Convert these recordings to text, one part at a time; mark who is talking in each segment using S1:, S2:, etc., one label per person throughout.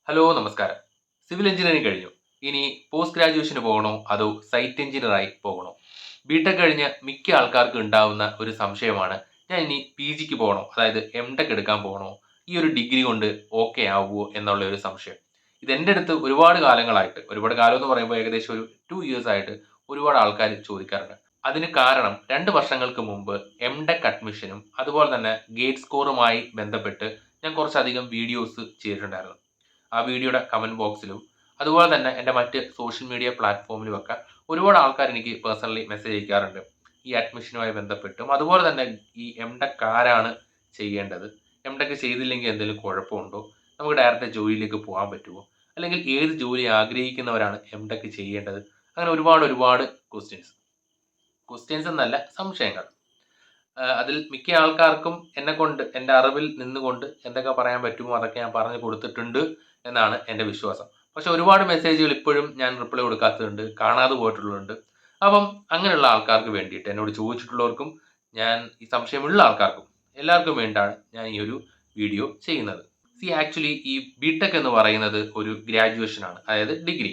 S1: Hello നമസ്കാരം. Civil engineering കഴിഞ്ഞു. ഇനി പോസ്റ്റ് ഗ്രാജുവേഷന് പോകണോ അതോ സൈറ്റ് എഞ്ചിനീയറായി പോകണോ? ബിടെക് കഴിഞ്ഞ മിക്ക ആൾക്കാർക്കും ഉണ്ടാവുന്ന ഒരു സംശയമാണ്, ഞാൻ ഇനി പി ജിക്ക് പോകണോ, അതായത് എംടെക് എടുക്കാൻ പോകണോ, ഈ ഒരു ഡിഗ്രി കൊണ്ട് ഓക്കെ ആവുമോ എന്നുള്ള ഒരു സംശയം. ഇതെൻ്റെ അടുത്ത് ഒരുപാട് കാലങ്ങളായിട്ട്, ഒരുപാട് കാലം എന്ന് പറയുമ്പോൾ ഏകദേശം ഒരു 2 years ആയിട്ട് ഒരുപാട് ആൾക്കാർ ചോദിക്കാറുണ്ട്. അതിന് കാരണം 2 വർഷങ്ങൾക്ക് മുമ്പ് എംടെക് അഡ്മിഷനും അതുപോലെ തന്നെ ഗേറ്റ് സ്കോറുമായി ബന്ധപ്പെട്ട് ഞാൻ കുറച്ചധികം വീഡിയോസ് ചെയ്തിട്ടുണ്ടായിരുന്നു. ആ വീഡിയോയുടെ കമന്റ് ബോക്സിലും അതുപോലെ തന്നെ എൻ്റെ മറ്റ് സോഷ്യൽ മീഡിയ പ്ലാറ്റ്ഫോമിലുമൊക്കെ ഒരുപാട് ആൾക്കാർ എനിക്ക് പേഴ്സണലി മെസ്സേജ് അയക്കാറുണ്ട്. ഈ അഡ്മിഷനുമായി ബന്ധപ്പെട്ടും അതുപോലെ തന്നെ ഈ എംടെക് ആരാണ് ചെയ്യേണ്ടത്, എംടെക് ചെയ്തില്ലെങ്കിൽ എന്തെങ്കിലും കുഴപ്പമുണ്ടോ, നമുക്ക് ഡയറക്റ്റ് ജോലിയിലേക്ക് പോകാൻ പറ്റുമോ, അല്ലെങ്കിൽ ഏത് ജോലി ആഗ്രഹിക്കുന്നവരാണ് എംടെക് ചെയ്യേണ്ടത്, അങ്ങനെ ഒരുപാട് ഒരുപാട് ക്വസ്റ്റ്യൻസ് ക്വസ്റ്റ്യൻസ് എന്നല്ല സംശയങ്ങൾ. അതിൽ മിക്ക ആൾക്കാർക്കും എന്നെക്കൊണ്ട്, എൻ്റെ അറിവിൽ നിന്നുകൊണ്ട് എന്തൊക്കെ പറയാൻ പറ്റുമോ അതൊക്കെ ഞാൻ പറഞ്ഞു കൊടുത്തിട്ടുണ്ട് എന്നാണ് എൻ്റെ വിശ്വാസം. പക്ഷെ ഒരുപാട് മെസ്സേജുകൾ ഇപ്പോഴും ഞാൻ റിപ്ലൈ കൊടുക്കാത്തതുണ്ട്, കാണാതെ പോയിട്ടുള്ളതുണ്ട്. അപ്പം അങ്ങനെയുള്ള ആൾക്കാർക്ക് വേണ്ടിയിട്ട്, എന്നോട് ചോദിച്ചിട്ടുള്ളവർക്കും ഞാൻ ഈ സംശയമുള്ള ആൾക്കാർക്കും എല്ലാവർക്കും വേണ്ടിയാണ് ഞാൻ ഈ ഒരു വീഡിയോ ചെയ്യുന്നത്. ആക്ച്വലി ഈ ബിടെക് എന്ന് പറയുന്നത് ഒരു ഗ്രാജുവേഷൻ ആണ്, അതായത് ഡിഗ്രി.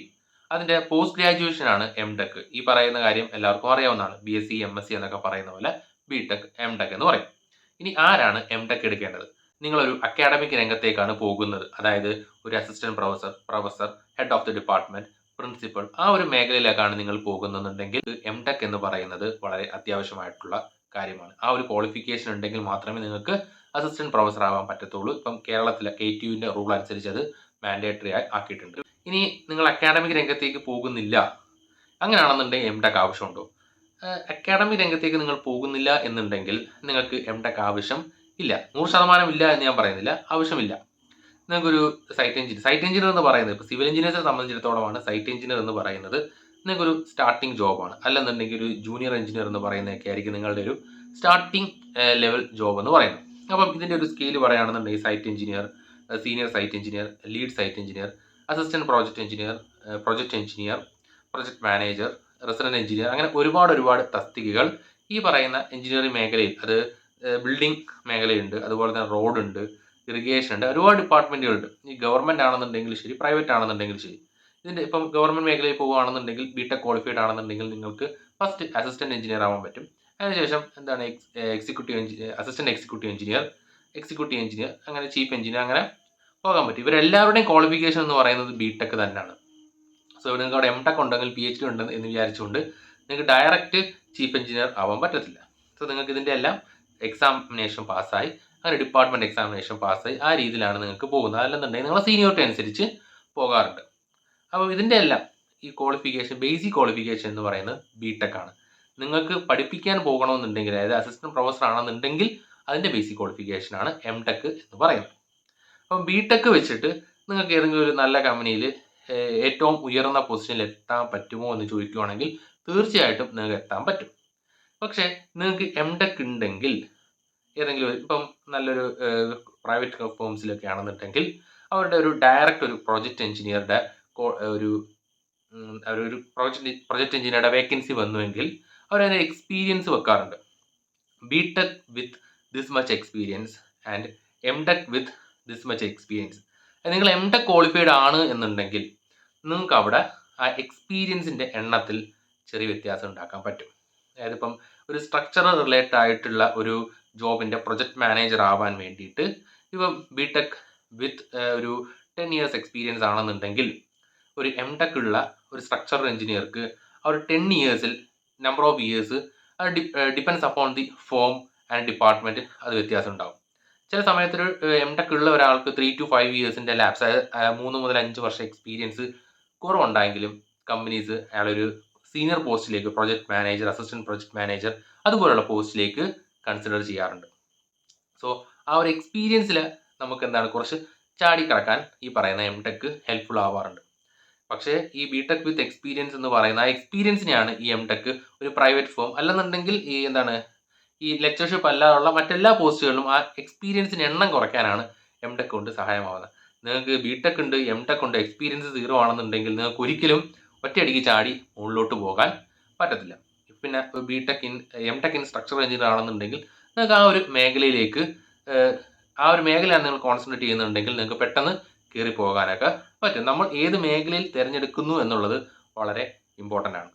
S1: അതിൻ്റെ പോസ്റ്റ് ഗ്രാജുവേഷൻ ആണ് എംടെക്. ഈ പറയുന്ന കാര്യം എല്ലാവർക്കും അറിയാവുന്നതാണ്. BSc MSc എന്നൊക്കെ പറയുന്ന പോലെ ബിടെക് എംടെക് എന്ന് പറയും. ഇനി ആരാണ് എംടെക് എടുക്കേണ്ടത്? നിങ്ങളൊരു അക്കാഡമിക് രംഗത്തേക്കാണ് പോകുന്നത്, അതായത് ഒരു assistant professor, head of the department, principal, ആ ഒരു മേഖലയിലേക്കാണ് നിങ്ങൾ പോകുന്നുണ്ടെങ്കിൽ എംടെക് എന്ന് പറയുന്നത് വളരെ അത്യാവശ്യമായിട്ടുള്ള കാര്യമാണ്. ആ ഒരു ക്വാളിഫിക്കേഷൻ ഉണ്ടെങ്കിൽ മാത്രമേ നിങ്ങൾക്ക് അസിസ്റ്റന്റ് പ്രൊഫസർ ആവാൻ പറ്റത്തുള്ളൂ. ഇപ്പം കേരളത്തിലെ KTUവിന്റെ റൂൾ അനുസരിച്ച് അത് മാൻഡേറ്ററി ആയി ആക്കിയിട്ടുണ്ട്. ഇനി നിങ്ങൾ അക്കാഡമിക് രംഗത്തേക്ക് പോകുന്നില്ല, അങ്ങനെയാണെന്നുണ്ടെങ്കിൽ എംടെക് ആവശ്യമുണ്ടോ? അക്കാഡമിക് രംഗത്തേക്ക് നിങ്ങൾ പോകുന്നില്ല എന്നുണ്ടെങ്കിൽ നിങ്ങൾക്ക് എംടെക് ആവശ്യം ഇല്ല. 100% ഇല്ല എന്ന് ഞാൻ പറയുന്നില്ല, ആവശ്യമില്ല. നിങ്ങൾക്കൊരു സൈറ്റ് എഞ്ചിനീയർ എന്ന് പറയുന്നത്, ഇപ്പോൾ സിവിൽ എഞ്ചിനീയേഴ്സിനെ സംബന്ധിച്ചിടത്തോളമാണ് സൈറ്റ് എഞ്ചിനീയർ എന്ന് പറയുന്നത് നിങ്ങൾക്കൊരു സ്റ്റാർട്ടിംഗ് ജോബാണ്. അല്ലെന്നുണ്ടെങ്കിൽ ഒരു ജൂനിയർ എഞ്ചിനീയർ എന്ന് പറയുന്നതൊക്കെ ആയിരിക്കും നിങ്ങളുടെ ഒരു സ്റ്റാർട്ടിംഗ് ലെവൽ ജോബ് എന്ന് പറയുന്നത്. അപ്പം ഇതിൻ്റെ ഒരു സ്കെയിൽ പറയുകയാണെന്നുണ്ടെങ്കിൽ site engineer, senior site engineer, lead site engineer, assistant project engineer, project manager, resident engineer, അങ്ങനെ ഒരുപാട് ഒരുപാട് തസ്തികകൾ ഈ പറയുന്ന എഞ്ചിനീയറിംഗ് മേഖലയിൽ, അത് ബിൽഡിംഗ് മേഖലയുണ്ട്, അതുപോലെ തന്നെ റോഡ് ഉണ്ട്, ഇറിഗേഷൻ ഉണ്ട്, ഒരുപാട് ഡിപ്പാർട്ട്മെന്റുകളുണ്ട്. ഈ ഗവൺമെന്റ് ആണെന്നുണ്ടെങ്കിൽ ശരി, പ്രൈവറ്റ് ആണെന്നുണ്ടെങ്കിൽ ശരി. ഇതിന്റെ ഇപ്പം ഗവൺമെന്റ് മേഖലയിൽ പോകുകയാണെന്നുണ്ടെങ്കിൽ ബിടെക് ക്വാളിഫൈഡ് ആണെന്നുണ്ടെങ്കിൽ നിങ്ങൾക്ക് ഫസ്റ്റ് അസിസ്റ്റന്റ് എഞ്ചിനീയർ ആവാൻ പറ്റും. അതിനുശേഷം എന്താണ് അസിസ്റ്റന്റ് എക്സിക്യൂട്ടീവ് എഞ്ചിനീയർ, അങ്ങനെ ചീഫ് എഞ്ചിനീയർ, അങ്ങനെ പോകാൻ പറ്റും. ഇവരെല്ലാവരുടെയും ക്വാളിഫിക്കേഷൻ എന്ന് പറയുന്നത് ബിടെക് തന്നെയാണ്. സോ നിങ്ങൾക്ക് അവിടെ എംടെക് ഉണ്ടെങ്കിൽ PhD ഉണ്ടെന്ന് എന്ന് വിചാരിച്ചുകൊണ്ട് നിങ്ങൾക്ക് ഡയറക്റ്റ് ചീഫ് എഞ്ചിനീയർ ആവാൻ പറ്റത്തില്ല. സോ നിങ്ങൾക്ക് ഇതിൻ്റെ എല്ലാം എക്സാമിനേഷൻ പാസ്സായി, അങ്ങനെ ഡിപ്പാർട്ട്മെന്റ് എക്സാമിനേഷൻ പാസ്സായി, ആ രീതിയിലാണ് നിങ്ങൾക്ക് പോകുന്നത്. അല്ലെന്നുണ്ടെങ്കിൽ നിങ്ങളെ സീനിയോറിറ്റി അനുസരിച്ച് പോകാറുണ്ട്. അപ്പോൾ ഇതിൻ്റെ എല്ലാം ഈ ക്വാളിഫിക്കേഷൻ, ബേസിക് ക്വാളിഫിക്കേഷൻ എന്ന് പറയുന്നത് ബിടെക് ആണ്. നിങ്ങൾക്ക് പഠിപ്പിക്കാൻ പോകണമെന്നുണ്ടെങ്കിൽ, അതായത് അസിസ്റ്റന്റ് പ്രൊഫസർ ആണെന്നുണ്ടെങ്കിൽ അതിൻ്റെ ബേസിക് ക്വാളിഫിക്കേഷൻ ആണ് എംടെക് എന്ന് പറയുന്നത്. അപ്പം ബിടെക് വെച്ചിട്ട് നിങ്ങൾക്ക് ഏതെങ്കിലും ഒരു നല്ല കമ്പനിയിൽ ഏറ്റവും ഉയർന്ന പൊസിഷനിൽ എത്താൻ പറ്റുമോ എന്ന് ചോദിക്കുകയാണെങ്കിൽ തീർച്ചയായിട്ടും നിങ്ങൾക്ക് എത്താൻ പറ്റും. പക്ഷേ നിങ്ങൾക്ക് എംടെക് ഉണ്ടെങ്കിൽ ഏതെങ്കിലും ഇപ്പം നല്ലൊരു പ്രൈവറ്റ് ഫേംസിലൊക്കെ ആണെന്നുണ്ടെങ്കിൽ അവരുടെ ഒരു ഡയറക്റ്റ് ഒരു പ്രൊജക്ട് എഞ്ചിനീയറുടെ ഒരു പ്രൊജക്ട് എഞ്ചിനീയറുടെ വേക്കൻസി വന്നുവെങ്കിൽ അവരതിന് എക്സ്പീരിയൻസ് വെക്കാറുണ്ട്. BTech with this much experience and MTech with this much experience. നിങ്ങൾ എംടെക് ക്വാളിഫൈഡ് ആണ് എന്നുണ്ടെങ്കിൽ നിങ്ങൾക്ക് അവിടെ ആ എക്സ്പീരിയൻസിൻ്റെ എണ്ണത്തിൽ ചെറിയ വ്യത്യാസം ഉണ്ടാക്കാൻ പറ്റും. അതായത് ഇപ്പം ഒരു സ്ട്രക്ചറൽ റിലേറ്റഡ് ആയിട്ടുള്ള ഒരു ജോബിൻ്റെ പ്രൊജക്ട് മാനേജർ ആവാൻ വേണ്ടിയിട്ട് ഇപ്പം ബിടെക് വിത്ത് ഒരു 10 years എക്സ്പീരിയൻസ് ആണെന്നുണ്ടെങ്കിൽ ഒരു എംടെക് ഉള്ള ഒരു സ്ട്രക്ചറൽ എഞ്ചിനീയർക്ക് ആ ഒരു 10 yearsൽ നമ്പർ ഓഫ് ഇയേഴ്സ് അത് depends upon the form and department അത് വ്യത്യാസം ഉണ്ടാകും. ചില സമയത്തൊരു എംടെക് ഉള്ള ഒരാൾക്ക് 3 to 5 yearsൻ്റെ ലാപ്സ്, അതായത് 3 മുതൽ 5 വർഷം എക്സ്പീരിയൻസ് കുറവുണ്ടായെങ്കിലും കമ്പനീസ് അയാളൊരു സീനിയർ പോസ്റ്റിലേക്ക്, project manager, assistant project manager, അതുപോലുള്ള പോസ്റ്റിലേക്ക് കൺസിഡർ ചെയ്യാറുണ്ട്. സോ ആ ഒരു എക്സ്പീരിയൻസിൽ നമുക്ക് എന്താണ് കുറച്ച് ചാടി കിടക്കാൻ ഈ പറയുന്ന എംടെക് ഹെൽപ്ഫുൾ ആവാറുണ്ട്. പക്ഷേ ഈ ബിടെക് വിത്ത് എക്സ്പീരിയൻസ് എന്ന് പറയുന്ന ആ എക്സ്പീരിയൻസിനെയാണ് ഈ എംടെക് ഒരു പ്രൈവറ്റ് ഫേം, അല്ലെന്നുണ്ടെങ്കിൽ ഈ ലെക്ചർഷിപ്പ് അല്ലാതുള്ള മറ്റെല്ലാ പോസ്റ്റുകളിലും ആ എക്സ്പീരിയൻസിന് എണ്ണം കുറയ്ക്കാനാണ് എംടെക് കൊണ്ട് സഹായമാവുന്നത്. നിങ്ങൾക്ക് ബിടെക് ഉണ്ട്, എംടെക് ഉണ്ട്, എക്സ്പീരിയൻസ് 0 ആണെന്നുണ്ടെങ്കിൽ നിങ്ങൾക്ക് ഒരിക്കലും ഒറ്റയടിക്ക് ചാടി മുകളിലോട്ട് പോകാൻ പറ്റത്തില്ല. പിന്നെ എംടെക് ഇൻ സ്ട്രക്ചറൽ എഞ്ചിനീയർ ആണെന്നുണ്ടെങ്കിൽ നിങ്ങൾക്ക് ആ ഒരു മേഖലയിലേക്ക്, ആ ഒരു മേഖലയാണ് നിങ്ങൾ കോൺസെൻട്രേറ്റ് ചെയ്യുന്നുണ്ടെങ്കിൽ നിങ്ങൾക്ക് പെട്ടെന്ന് കയറി പോകാനൊക്കെ പറ്റും. നമ്മൾ ഏത് മേഖലയിൽ തിരഞ്ഞെടുക്കുന്നു എന്നുള്ളത് വളരെ ഇമ്പോർട്ടൻ്റ് ആണ്.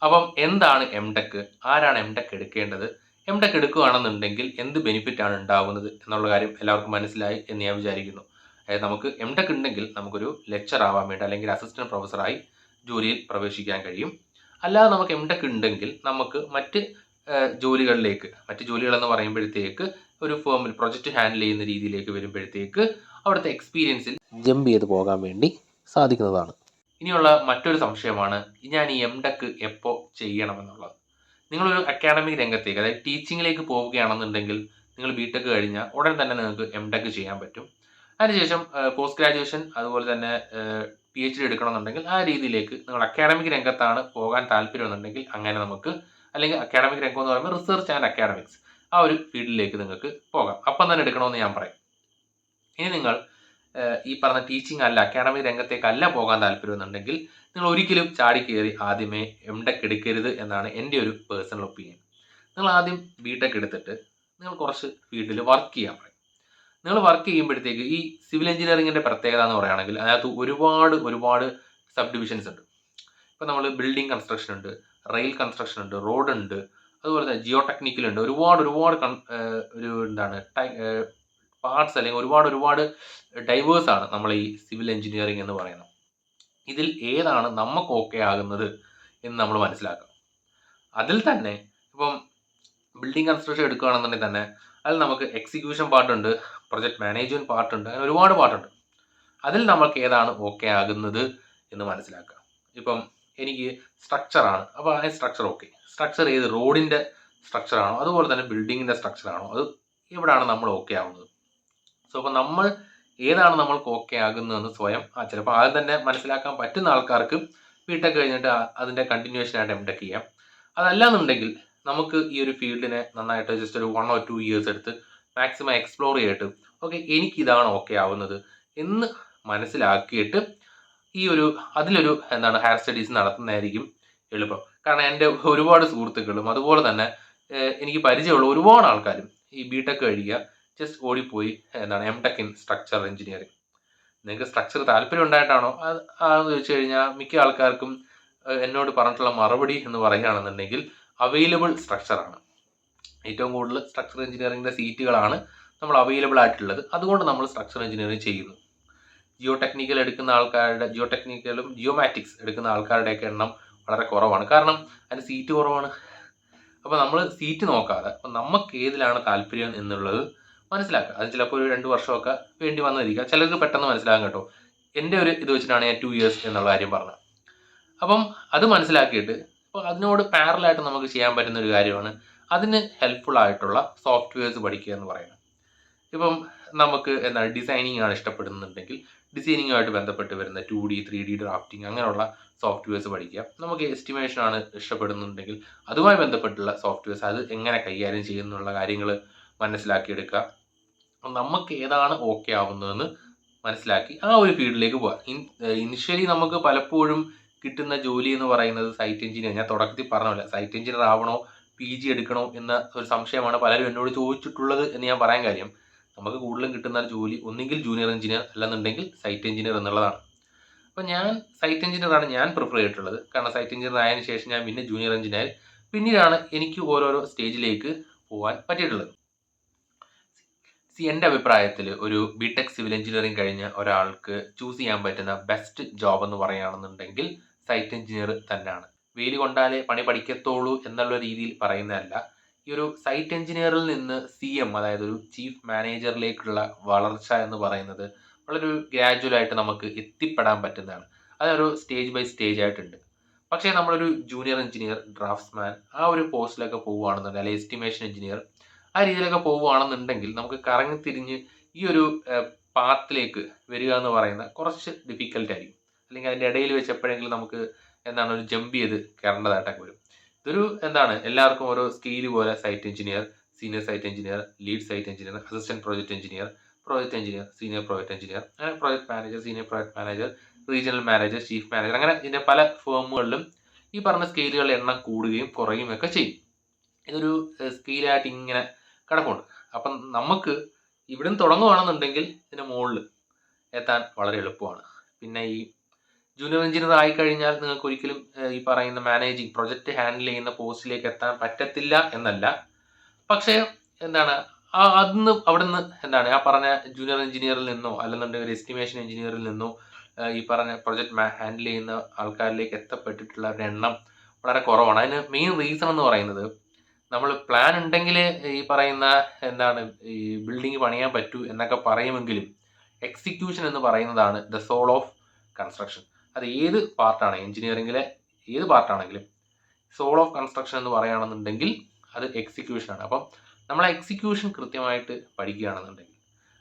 S1: അപ്പം എന്താണ് എംടെക്, ആരാണ് എംടെക് എടുക്കേണ്ടത്, എംടെക് എടുക്കുകയാണെന്നുണ്ടെങ്കിൽ എന്ത് ബെനിഫിറ്റ് ആണ് ഉണ്ടാവുന്നത് എന്നുള്ള കാര്യം എല്ലാവർക്കും മനസ്സിലായി എന്ന് ഞാൻ വിചാരിക്കുന്നു. അതായത് നമുക്ക് എംടെക് ഉണ്ടെങ്കിൽ നമുക്കൊരു ലെക്ചർ ആവാൻ വേണ്ടി അല്ലെങ്കിൽ അസിസ്റ്റന്റ് പ്രൊഫസറായി ജോലിയിൽ പ്രവേശിക്കാൻ കഴിയും. അല്ലാതെ നമുക്ക് എംടെക് ഉണ്ടെങ്കിൽ നമുക്ക് മറ്റ് ജോലികൾ എന്ന് പറയുമ്പോഴത്തേക്ക് ഒരു ഫേമിൽ പ്രൊജക്റ്റ് ഹാൻഡിൽ ചെയ്യുന്ന രീതിയിലേക്ക് വരുമ്പോഴത്തേക്ക് അവിടുത്തെ എക്സ്പീരിയൻസിൽ ജമ്പ് ചെയ്ത് പോകാൻ വേണ്ടി സാധിക്കുന്നതാണ്. ഇനിയുള്ള മറ്റൊരു സംശയമാണ് ഞാൻ ഈ എംടെക് എപ്പോൾ ചെയ്യണമെന്നുള്ളത്. നിങ്ങളൊരു അക്കാഡമിക് രംഗത്തേക്ക്, അതായത് ടീച്ചിങ്ങിലേക്ക് പോവുകയാണെന്നുണ്ടെങ്കിൽ നിങ്ങൾ ബിടെക് കഴിഞ്ഞാൽ ഉടൻ തന്നെ നിങ്ങൾക്ക് എംടെക് ചെയ്യാൻ പറ്റും. അതിനുശേഷം പോസ്റ്റ് ഗ്രാജുവേഷൻ അതുപോലെ തന്നെ PhD എടുക്കണമെന്നുണ്ടെങ്കിൽ ആ രീതിയിലേക്ക് നിങ്ങൾ അക്കാഡമിക് രംഗത്താണ് പോകാൻ താല്പര്യമെന്നുണ്ടെങ്കിൽ അങ്ങനെ നമുക്ക്, അല്ലെങ്കിൽ അക്കാഡമിക് രംഗം എന്ന് പറയുമ്പോൾ റിസർച്ച് ആൻഡ് അക്കാഡമിക്സ് ആ ഒരു ഫീൽഡിലേക്ക് നിങ്ങൾക്ക് പോകാം. അപ്പം തന്നെ എടുക്കണമെന്ന് ഞാൻ പറയും. ഇനി നിങ്ങൾ ഈ പറഞ്ഞ ടീച്ചിങ് അല്ല, അക്കാഡമിക് രംഗത്തേക്കല്ല പോകാൻ താല്പര്യമെന്നുണ്ടെങ്കിൽ നിങ്ങൾ ഒരിക്കലും ചാടി കയറി ആദ്യമേ എംടെക് എടുക്കരുത് എന്നാണ് എൻ്റെ ഒരു പേഴ്സണൽ ഒപ്പീനിയൻ. നിങ്ങൾ ആദ്യം ബിടെക് എടുത്തിട്ട് നിങ്ങൾ കുറച്ച് ഫീൽഡിൽ വർക്ക് ചെയ്യാൻ പറയും. നിങ്ങൾ വർക്ക് ചെയ്യുമ്പോഴത്തേക്ക് ഈ സിവിൽ എഞ്ചിനീയറിംഗിൻ്റെ പ്രത്യേകത എന്ന് പറയുകയാണെങ്കിൽ അതിനകത്ത് ഒരുപാട് സബ് ഡിവിഷൻസ് ഉണ്ട്. ഇപ്പോൾ നമ്മൾ ബിൽഡിംഗ് കൺസ്ട്രക്ഷൻ ഉണ്ട്, റെയിൽ കൺസ്ട്രക്ഷൻ ഉണ്ട്, റോഡ് ഉണ്ട്, അതുപോലെ തന്നെ ജിയോ ടെക്നിക്കൽ ഉണ്ട്. ഒരുപാട് ഒരു എന്താണ് പാർട്സ് അല്ലെങ്കിൽ ഒരുപാട് ഡൈവേഴ്സ് ആണ് നമ്മൾ ഈ സിവിൽ എഞ്ചിനീയറിംഗ് എന്ന് പറയുന്നത്. ഇതിൽ ഏതാണ് നമുക്ക് ഓക്കെ ആകുന്നത് എന്ന് നമ്മൾ മനസ്സിലാക്കണം. അതിൽ തന്നെ ഇപ്പം ബിൽഡിംഗ് കൺസ്ട്രക്ഷൻ എടുക്കുകയാണെന്നുണ്ടെങ്കിൽ തന്നെ അതിൽ നമുക്ക് എക്സിക്യൂഷൻ പാർട്ടുണ്ട്, പ്രൊജക്ട് മാനേജ്മെൻറ്റ് പാർട്ടുണ്ട്, അങ്ങനെ ഒരുപാട് പാർട്ടുണ്ട്. അതിൽ നമുക്ക് ഏതാണ് ഓക്കെ ആകുന്നത് എന്ന് മനസ്സിലാക്കുക. ഇപ്പം എനിക്ക് സ്ട്രക്ചറാണ്, അപ്പോൾ ആ സ്ട്രക്ചർ ഓക്കെ. സ്ട്രക്ചർ ഏത് റോഡിൻ്റെ സ്ട്രക്ചറാണോ അതുപോലെ തന്നെ ബിൽഡിങ്ങിൻ്റെ സ്ട്രക്ചറാണോ, അത് എവിടെയാണ് നമ്മൾ ഓക്കെ ആവുന്നത്. സോ അപ്പോൾ നമ്മൾ ഏതാണ് നമ്മൾക്ക് ഓക്കെ ആകുന്നതെന്ന് സ്വയം ചിലപ്പോൾ ആദ്യം തന്നെ മനസ്സിലാക്കാൻ പറ്റുന്ന ആൾക്കാർക്ക് ബിടെക് കഴിഞ്ഞിട്ട് അതിൻ്റെ കണ്ടിന്യൂഷനായിട്ട് എംടെക് ചെയ്യാം. അതല്ലാന്നുണ്ടെങ്കിൽ നമുക്ക് ഈ ഒരു ഫീൽഡിനെ നന്നായിട്ട് ജസ്റ്റ് ഒരു 1 or 2 years എടുത്ത് മാക്സിമം എക്സ്പ്ലോർ ചെയ്തിട്ട് ഓക്കെ എനിക്കിതാണ് ഓക്കെ ആവുന്നത് എന്ന് മനസ്സിലാക്കിയിട്ട് അതിലൊരു ഹയർ സ്റ്റഡീസ് നടത്തുന്നതായിരിക്കും എളുപ്പം. കാരണം എൻ്റെ ഒരുപാട് സുഹൃത്തുക്കളും അതുപോലെ തന്നെ എനിക്ക് പരിചയമുള്ള ഒരുപാട് ആൾക്കാരും ഈ ബിടെക് കഴിയുക ജസ്റ്റ് ഓടിപ്പോയി എംടെക് ഇൻ സ്ട്രക്ചർ എഞ്ചിനീയറിംഗ്. നിങ്ങൾക്ക് സ്ട്രക്ചർ താല്പര്യം ഉണ്ടായിട്ടാണോ അതെന്ന് ചോദിച്ചു കഴിഞ്ഞാൽ മിക്ക ആൾക്കാർക്കും എന്നോട് പറഞ്ഞിട്ടുള്ള മറുപടി എന്ന് പറയുകയാണെന്നുണ്ടെങ്കിൽ അവൈലബിൾ സ്ട്രക്ചറാണ്. ഏറ്റവും കൂടുതൽ സ്ട്രക്ചർ എഞ്ചിനീയറിംഗിൻ്റെ സീറ്റുകളാണ് നമ്മൾ അവൈലബിൾ ആയിട്ടുള്ളത്. അതുകൊണ്ട് നമ്മൾ സ്ട്രക്ചർ എഞ്ചിനീയറിംഗ് ചെയ്യുന്നു. ജിയോ ടെക്നിക്കലും ജിയോമാറ്റിക്സ് എടുക്കുന്ന ആൾക്കാരുടെയൊക്കെ എണ്ണം വളരെ കുറവാണ്. കാരണം അതിന് സീറ്റ് കുറവാണ്. അപ്പോൾ നമ്മൾ സീറ്റ് നോക്കാതെ അപ്പം നമുക്ക് ഏതിലാണ് താല്പര്യം എന്നുള്ളത് മനസ്സിലാക്കുക. അത് ചിലപ്പോൾ ഒരു 2 വർഷമൊക്കെ വേണ്ടി വന്നിരിക്കുക. ചിലർക്ക് പെട്ടെന്ന് മനസ്സിലാകും കേട്ടോ. എൻ്റെ ഒരു ഇത് വെച്ചിട്ടാണ് ഞാൻ 2 years എന്നുള്ള കാര്യം പറഞ്ഞത്. അപ്പം അത് മനസ്സിലാക്കിയിട്ട് അപ്പോൾ അതിനോട് പാരലായിട്ട് നമുക്ക് ചെയ്യാൻ പറ്റുന്ന ഒരു കാര്യമാണ് അതിന് ഹെൽപ്ഫുൾ ആയിട്ടുള്ള സോഫ്റ്റ്വെയർസ് പഠിക്കുക എന്ന് പറയുന്നത്. ഇപ്പം നമുക്ക് ഡിസൈനിങ് ആണ് ഇഷ്ടപ്പെടുന്നുണ്ടെങ്കിൽ ഡിസൈനിങ്ങുമായിട്ട് ബന്ധപ്പെട്ട് വരുന്ന 2D 3D ഡ്രാഫ്റ്റിംഗ് അങ്ങനെയുള്ള സോഫ്റ്റ്വെയർസ് പഠിക്കുക. നമുക്ക് എസ്റ്റിമേഷൻ ആണ് ഇഷ്ടപ്പെടുന്നുണ്ടെങ്കിൽ അതുമായി ബന്ധപ്പെട്ടുള്ള സോഫ്റ്റ്വെയർസ് അത് എങ്ങനെ കൈകാര്യം ചെയ്യുന്നുള്ള കാര്യങ്ങൾ മനസ്സിലാക്കിയെടുക്കുക. അപ്പം നമുക്ക് ഏതാണ് ഓക്കെ ആവുന്നതെന്ന് മനസ്സിലാക്കി ആ ഒരു ഫീൽഡിലേക്ക് പോകാം. ഇനിഷ്യലി നമുക്ക് പലപ്പോഴും കിട്ടുന്ന ജോലി എന്ന് പറയുന്നത് സൈറ്റ് എഞ്ചിനീയർ. ഞാൻ തുടക്കത്തിൽ പറഞ്ഞില്ല, സൈറ്റ് എഞ്ചിനീയർ ആവണോ PG എടുക്കണോ എന്ന ഒരു സംശയമാണ് പലരും എന്നോട് ചോദിച്ചിട്ടുള്ളത് എന്ന് ഞാൻ പറയാൻ കാര്യം, നമുക്ക് കൂടുതലും കിട്ടുന്ന ജോലി ഒന്നുകിൽ ജൂനിയർ എഞ്ചിനീയർ അല്ലെന്നുണ്ടെങ്കിൽ സൈറ്റ് എഞ്ചിനീയർ എന്നുള്ളതാണ്. അപ്പോൾ ഞാൻ സൈറ്റ് എഞ്ചിനീയറാണ് ഞാൻ പ്രിഫർ ചെയ്തിട്ടുള്ളത്. കാരണം സൈറ്റ് എഞ്ചിനീയർ ആയതിനു ശേഷം ഞാൻ പിന്നെ ജൂനിയർ എഞ്ചിനീയർ, പിന്നീടാണ് എനിക്ക് ഓരോരോ സ്റ്റേജിലേക്ക് പോകാൻ പറ്റിയിട്ടുള്ളത്. എൻ്റെ അഭിപ്രായത്തിൽ ഒരു ബിടെക് സിവിൽ എഞ്ചിനീയറിംഗ് കഴിഞ്ഞ ഒരാൾക്ക് ചൂസ് ചെയ്യാൻ പറ്റുന്ന ബെസ്റ്റ് ജോബ് എന്ന് പറയുകയാണെന്നുണ്ടെങ്കിൽ സൈറ്റ് എഞ്ചിനീയർ തന്നെയാണ്. വെയിൽ കൊണ്ടാലേ പണി പഠിക്കത്തുള്ളൂ എന്നുള്ള രീതിയിൽ പറയുന്നതല്ല. ഈ ഒരു സൈറ്റ് എഞ്ചിനീയറിൽ നിന്ന് CM, അതായത് ഒരു ചീഫ് മാനേജറിലേക്കുള്ള വളർച്ച എന്ന് പറയുന്നത് വളരെ ഗ്രാജുവലായിട്ട് നമുക്ക് എത്തിപ്പെടാൻ പറ്റുന്നതാണ്. അതൊരു സ്റ്റേജ് ബൈ സ്റ്റേജ് ആയിട്ടുണ്ട്. പക്ഷേ നമ്മളൊരു ജൂനിയർ എഞ്ചിനീയർ, ഡ്രാഫ്റ്റ്സ്മാൻ ആ ഒരു പോസ്റ്റിലൊക്കെ പോവുകയാണെന്നുണ്ടെങ്കിൽ, അല്ലെങ്കിൽ എസ്റ്റിമേഷൻ എഞ്ചിനീയർ ആ രീതിയിലൊക്കെ പോവുകയാണെന്നുണ്ടെങ്കിൽ നമുക്ക് കറങ്ങിത്തിരിഞ്ഞ് ഈ ഒരു പാത്തിലേക്ക് വരിക എന്ന് പറയുന്ന കുറച്ച് ഡിഫിക്കൽട്ട് ആയിരിക്കും. അല്ലെങ്കിൽ അതിൻ്റെ ഇടയിൽ വെച്ച് എപ്പോഴെങ്കിലും നമുക്ക് ഒരു ജമ്പ് ചെയ്ത് കയറേണ്ടതായിട്ടൊക്കെ വരും. ഇതൊരു എല്ലാവർക്കും ഓരോ സ്കെയില് പോലെ site engineer, senior site engineer, lead site engineer, assistant project engineer, senior project engineer, അങ്ങനെ project manager, senior project manager, regional manager, chief manager, അങ്ങനെ ഇതിൻ്റെ പല ഫേമുകളിലും ഈ പറഞ്ഞ സ്കെയിലുകളുടെ എണ്ണം കൂടുകയും കുറയുകയും ഒക്കെ ചെയ്യും. ഇതൊരു സ്കെയിലായിട്ട് ഇങ്ങനെ കിടപ്പുണ്ട്. അപ്പം നമുക്ക് ഇവിടുന്ന് തുടങ്ങുകയാണെന്നുണ്ടെങ്കിൽ ഇതിൻ്റെ മുകളിൽ എത്താൻ വളരെ എളുപ്പമാണ്. പിന്നെ ഈ ജൂനിയർ എഞ്ചിനീയർ ആയിക്കഴിഞ്ഞാൽ നിങ്ങൾക്ക് ഒരിക്കലും ഈ പറയുന്ന മാനേജിങ് പ്രൊജക്റ്റ് ഹാൻഡിൽ ചെയ്യുന്ന പോസ്റ്റിലേക്ക് എത്താൻ പറ്റത്തില്ല എന്നല്ല. പക്ഷേ എന്താണ് അന്ന് അവിടുന്ന് എന്താണ് ആ പറഞ്ഞ ജൂനിയർ എഞ്ചിനീയറിൽ നിന്നോ അല്ലെന്നുണ്ടെങ്കിൽ ഒരു എസ്റ്റിമേഷൻ എഞ്ചിനീയറിൽ നിന്നോ ഈ പറഞ്ഞ പ്രൊജക്റ്റ് ഹാൻഡിൽ ചെയ്യുന്ന ആൾക്കാരിലേക്ക് എത്തപ്പെട്ടിട്ടുള്ളവരുടെ എണ്ണം വളരെ കുറവാണ്. അതിന് മെയിൻ റീസൺ എന്ന് പറയുന്നത് നമ്മൾ പ്ലാൻ ഉണ്ടെങ്കിൽ ഈ പറയുന്ന എന്താണ് ഈ ബിൽഡിംഗ് പണിയാൻ പറ്റൂ എന്നൊക്കെ പറയുമെങ്കിലും എക്സിക്യൂഷൻ എന്ന് പറയുന്നതാണ് ദ സോൾ ഓഫ് കൺസ്ട്രക്ഷൻ. അത് ഏത് പാർട്ടാണ്, എഞ്ചിനീയറിംഗിലെ ഏത് പാർട്ടാണെങ്കിലും സോൾ ഓഫ് കൺസ്ട്രക്ഷൻ എന്ന് പറയുകയാണെന്നുണ്ടെങ്കിൽ അത് എക്സിക്യൂഷനാണ്. അപ്പം നമ്മൾ ആ എക്സിക്യൂഷൻ കൃത്യമായിട്ട് പഠിക്കുകയാണെന്നുണ്ടെങ്കിൽ,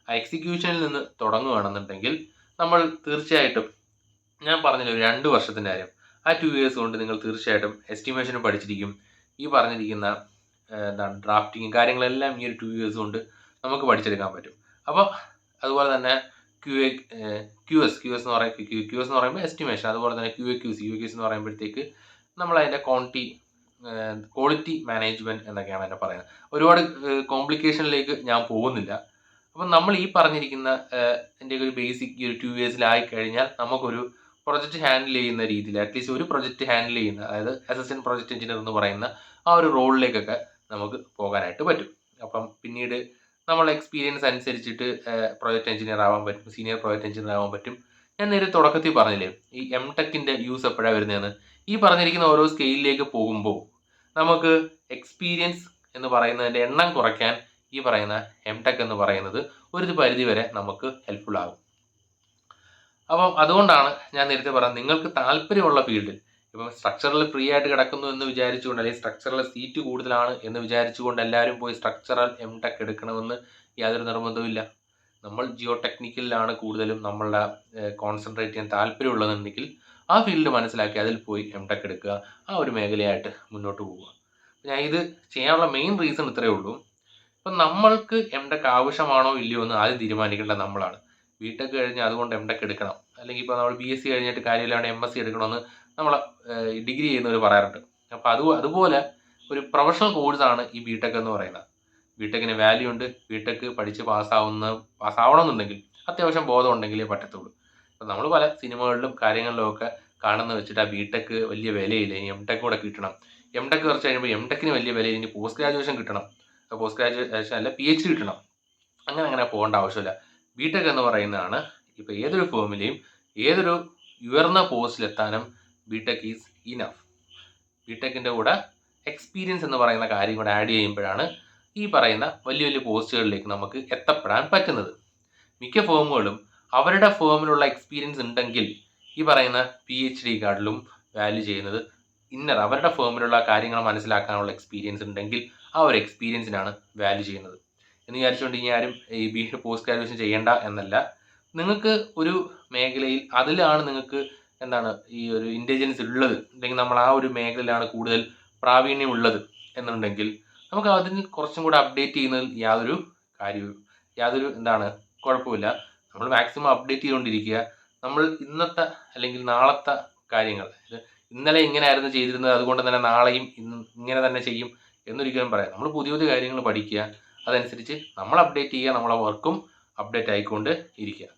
S1: ആ എക്സിക്യൂഷനിൽ നിന്ന് തുടങ്ങുകയാണെന്നുണ്ടെങ്കിൽ നമ്മൾ തീർച്ചയായിട്ടും, ഞാൻ പറഞ്ഞില്ല ഒരു 2 വർഷത്തിൻ്റെ കാര്യം, ആ 2 years കൊണ്ട് നിങ്ങൾ തീർച്ചയായിട്ടും എസ്റ്റിമേഷനും പഠിച്ചിരിക്കും. ഈ പറഞ്ഞിരിക്കുന്ന എന്താണ് ഡ്രാഫ്റ്റിങ് കാര്യങ്ങളെല്ലാം ഈ ഒരു 2 years കൊണ്ട് നമുക്ക് പഠിച്ചെടുക്കാൻ പറ്റും. അപ്പോൾ അതുപോലെ തന്നെ ക്യു എസ് എന്ന് പറയുമ്പോൾ എസ്റ്റിമേഷൻ, അതുപോലെ തന്നെ ക്യു എ ക്യു സി എന്ന് പറയുമ്പോഴത്തേക്ക് നമ്മൾ അതിൻ്റെ ക്വാളിറ്റി മാനേജ്മെൻറ്റ് എന്നൊക്കെയാണ് അതിനെ പറയുന്നത്. ഒരുപാട് കോംപ്ലിക്കേഷനിലേക്ക് ഞാൻ പോകുന്നില്ല. അപ്പം നമ്മൾ ഈ പറഞ്ഞിരിക്കുന്ന എൻ്റെ ഒരു ബേസിക് ഈ ഒരു 2 yearsലായി കഴിഞ്ഞാൽ നമുക്കൊരു പ്രൊജക്റ്റ് ഹാൻഡിൽ ചെയ്യുന്ന രീതിയിൽ, അറ്റ്ലീസ്റ്റ് ഒരു പ്രൊജക്റ്റ് ഹാൻഡിൽ ചെയ്യുന്ന, അതായത് അസിസ്റ്റൻറ്റ് പ്രൊജക്റ്റ് എഞ്ചിനീയർ എന്ന് പറയുന്ന ആ ഒരു റോളിലേക്കൊക്കെ നമുക്ക് പോകാനായിട്ട് പറ്റും. അപ്പം പിന്നീട് നമ്മളെ എക്സ്പീരിയൻസ് അനുസരിച്ചിട്ട് പ്രൊജക്റ്റ് എഞ്ചിനീയർ ആവാൻ പറ്റും, സീനിയർ പ്രൊജക്റ്റ് എഞ്ചിനീയർ ആവാൻ പറ്റും. ഞാൻ നേരെ തുടക്കത്തിൽ പറഞ്ഞില്ലേ ഈ എംടെക്കിൻ്റെ യൂസ് എപ്പോഴാണ് വരുന്നതെന്ന്. ഈ പറഞ്ഞിരിക്കുന്ന ഓരോ സ്കെയിലിലേക്ക് പോകുമ്പോൾ നമുക്ക് എക്സ്പീരിയൻസ് എന്ന് പറയുന്നതിൻ്റെ എണ്ണം കുറയ്ക്കാൻ ഈ പറയുന്ന എംടെക് എന്ന് പറയുന്നത് ഒരു പരിധി വരെ നമുക്ക് ഹെൽപ്ഫുൾ ആകും. അപ്പം അതുകൊണ്ടാണ് ഞാൻ നേരത്തെ പറഞ്ഞത്, നിങ്ങൾക്ക് താല്പര്യമുള്ള ഫീൽഡിൽ, ഇപ്പം സ്ട്രക്ചറൽ ഫ്രീ ആയിട്ട് കിടക്കുന്നു എന്ന് വിചാരിച്ചുകൊണ്ട്, അല്ലെങ്കിൽ സ്ട്രക്ചറൽ സീറ്റ് കൂടുതലാണ് എന്ന് വിചാരിച്ചുകൊണ്ട് എല്ലാവരും പോയി സ്ട്രക്ചറൽ എംടെക് എടുക്കണമെന്ന് യാതൊരു നിർബന്ധവുമില്ല. നമ്മൾ ജിയോ ടെക്നിക്കലിലാണ് കൂടുതലും നമ്മളുടെ കോൺസെൻട്രേറ്റ് ചെയ്യാൻ താല്പര്യമുള്ളതെന്നുണ്ടെങ്കിൽ ആ ഫീൽഡ് മനസ്സിലാക്കി അതിൽ പോയി എംടെക് എടുക്കുക, ആ ഒരു മേഖലയായിട്ട് മുന്നോട്ട് പോവുക. ഞാൻ ഇത് ചെയ്യാനുള്ള മെയിൻ റീസൺ ഇത്രയേ ഉള്ളൂ. ഇപ്പം നമ്മൾക്ക് എംടെക് ആവശ്യമാണോ ഇല്ലയോ എന്ന് ആദ്യം തീരുമാനിക്കേണ്ടത് നമ്മളാണ്. ബിടെക് കഴിഞ്ഞ് അതുകൊണ്ട് എംടെക് എടുക്കണം, അല്ലെങ്കിൽ ഇപ്പോൾ നമ്മൾ BSc കഴിഞ്ഞിട്ട് കാര്യമില്ലാണ്ട് MSc എടുക്കണമെന്ന് നമ്മൾ ഡിഗ്രി ചെയ്യുന്നവർ പറയാറുണ്ട്. അപ്പോൾ അതുപോലെ ഒരു പ്രൊഫഷണൽ കോഴ്സാണ് ഈ ബിടെക് എന്ന് പറയുന്നത്. ബിടെക്കിന് വാല്യൂ ഉണ്ട്. ബിടെക് പഠിച്ച് പാസ്സാവണമെന്നുണ്ടെങ്കിൽ അത്യാവശ്യം ബോധം ഉണ്ടെങ്കിലേ പറ്റത്തുള്ളൂ. അപ്പോൾ നമ്മൾ പല സിനിമകളിലും കാര്യങ്ങളിലും ഒക്കെ കാണുന്ന വെച്ചിട്ട് ആ ബിടെക് വലിയ വിലയില്ല, ഇനി എംടെക് കൂടെ കിട്ടണം, എംടെക് കുറച്ച് കഴിയുമ്പോൾ എംടെക്കിന് വലിയ വിലയില്ല, ഇനി പോസ്റ്റ് ഗ്രാജുവേഷൻ കിട്ടണം, പോസ്റ്റ് ഗ്രാജുവേഷൻ അല്ല PhD കിട്ടണം, അങ്ങനെ പോകേണ്ട ആവശ്യമില്ല. ബിടെക് എന്ന് പറയുന്നതാണ് ഇപ്പോൾ ഏതൊരു ഫേമിലെയും ഏതൊരു ഉയർന്ന പോസ്റ്റിലെത്താനും ബിടെക് ഈസ് ഇനഫ്. ബിടെക്കിൻ്റെ കൂടെ എക്സ്പീരിയൻസ് എന്ന് പറയുന്ന കാര്യം കൂടെ ആഡ് ചെയ്യുമ്പോഴാണ് ഈ പറയുന്ന വലിയ വലിയ പോസ്റ്റുകളിലേക്ക് നമുക്ക് എത്തപ്പെടാൻ പറ്റുന്നത്. മിക്ക ഫേമുകളും അവരുടെ ഫേമിലുള്ള എക്സ്പീരിയൻസ് ഉണ്ടെങ്കിൽ ഈ പറയുന്ന PhDക്കാട്ടിലും വാല്യൂ ചെയ്യുന്നത് അവരുടെ ഫേമിലുള്ള കാര്യങ്ങൾ മനസ്സിലാക്കാനുള്ള എക്സ്പീരിയൻസ് ഉണ്ടെങ്കിൽ ആ ഒരു എക്സ്പീരിയൻസിനാണ് വാല്യൂ ചെയ്യുന്നത്. എന്ന് വിചാരിച്ചുകൊണ്ട് ഇനി ആരും ഈ പോസ്റ്റ് ഗ്രാജുവേഷൻ ചെയ്യേണ്ട എന്നല്ല. നിങ്ങൾക്ക് ഒരു മേഖലയിൽ അതിലാണ് നിങ്ങൾക്ക് ഈ ഒരു ഇൻ്റലിജൻസ് ഉള്ളത്, അല്ലെങ്കിൽ നമ്മൾ ആ ഒരു മേഖലയിലാണ് കൂടുതൽ പ്രാവീണ്യം ഉള്ളത് എന്നുണ്ടെങ്കിൽ നമുക്ക് അതിന് കുറച്ചും കൂടെ അപ്ഡേറ്റ് ചെയ്യുന്നതിൽ യാതൊരു കുഴപ്പമില്ല. നമ്മൾ മാക്സിമം അപ്ഡേറ്റ് ചെയ്തുകൊണ്ടിരിക്കുക. നമ്മൾ ഇന്നത്തെ അല്ലെങ്കിൽ നാളത്തെ കാര്യങ്ങൾ, ഇന്നലെ ഇങ്ങനെയായിരുന്നു ചെയ്തിരുന്നത് അതുകൊണ്ട് തന്നെ നാളെയും ഇങ്ങനെ തന്നെ ചെയ്യും എന്നൊരിക്കലും പറയാം. നമ്മൾ പുതിയ പുതിയ കാര്യങ്ങൾ പഠിക്കുക, അതനുസരിച്ച് നമ്മൾ അപ്ഡേറ്റ് ചെയ്യുക, നമ്മളെ വർക്കും അപ്ഡേറ്റ് ആയിക്കൊണ്ട് ഇരിക്കുക.